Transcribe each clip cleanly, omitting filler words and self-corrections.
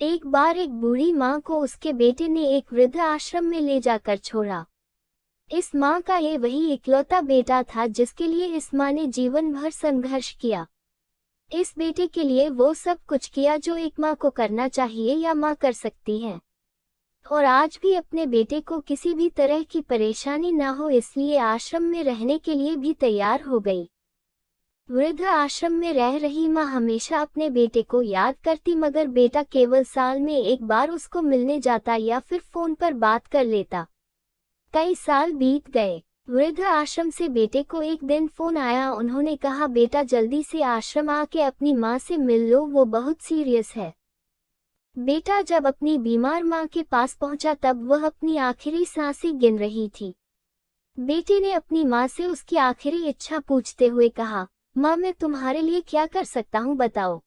एक बार एक बूढ़ी माँ को उसके बेटे ने एक वृद्ध आश्रम में ले जाकर छोड़ा। इस माँ का ये वही इकलौता बेटा था जिसके लिए इस माँ ने जीवन भर संघर्ष किया। इस बेटे के लिए वो सब कुछ किया जो एक माँ को करना चाहिए या माँ कर सकती है, और आज भी अपने बेटे को किसी भी तरह की परेशानी ना हो इसलिए आश्रम में रहने के लिए भी तैयार हो गई। वृद्ध आश्रम में रह रही माँ हमेशा अपने बेटे को याद करती, मगर बेटा केवल साल में एक बार उसको मिलने जाता या फिर फोन पर बात कर लेता। कई साल बीत गए। वृद्ध आश्रम से बेटे को एक दिन फोन आया। उन्होंने कहा, बेटा जल्दी से आश्रम आके अपनी माँ से मिल लो, वो बहुत सीरियस है। बेटा जब अपनी बीमार माँ के पास पहुंचा तब वह अपनी आखिरी सांसें गिन रही थी। बेटे ने अपनी माँ से उसकी आखिरी इच्छा पूछते हुए कहा, माँ मैं तुम्हारे लिए क्या कर सकता हूँ बताओ।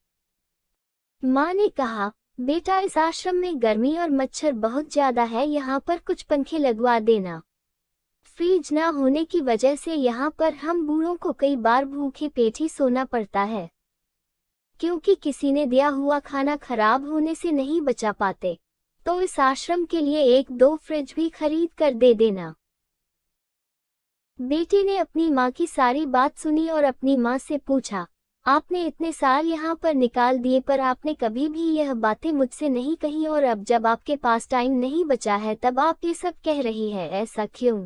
माँ ने कहा, बेटा इस आश्रम में गर्मी और मच्छर बहुत ज्यादा है, यहाँ पर कुछ पंखे लगवा देना। फ्रिज ना होने की वजह से यहाँ पर हम बूढ़ों को कई बार भूखे पेट ही सोना पड़ता है, क्योंकि किसी ने दिया हुआ खाना खराब होने से नहीं बचा पाते। तो इस आश्रम के लिए 1-2 फ्रिज भी खरीद कर दे देना। बेटे ने अपनी माँ की सारी बात सुनी और अपनी माँ से पूछा, आपने इतने साल यहाँ पर निकाल दिए पर आपने कभी भी यह बातें मुझसे नहीं कही, और अब जब आपके पास टाइम नहीं बचा है तब आप ये सब कह रही है, ऐसा क्यों?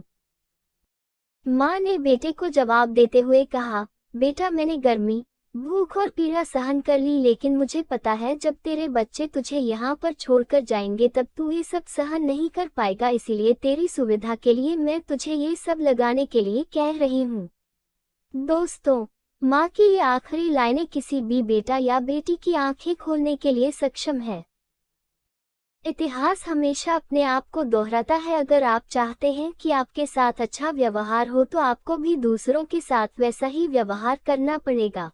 माँ ने बेटे को जवाब देते हुए कहा, बेटा मैंने गर्मी, भूख और पीड़ा सहन कर ली, लेकिन मुझे पता है जब तेरे बच्चे तुझे यहाँ पर छोड़कर जाएंगे तब तू ये सब सहन नहीं कर पाएगा, इसीलिए तेरी सुविधा के लिए मैं तुझे ये सब लगाने के लिए कह रही हूँ। दोस्तों, माँ की ये आखिरी लाइनें किसी भी बेटा या बेटी की आंखें खोलने के लिए सक्षम है। इतिहास हमेशा अपने आप को दोहराता है। अगर आप चाहते हैं कि आपके साथ अच्छा व्यवहार हो तो आपको भी दूसरों के साथ वैसा ही व्यवहार करना पड़ेगा।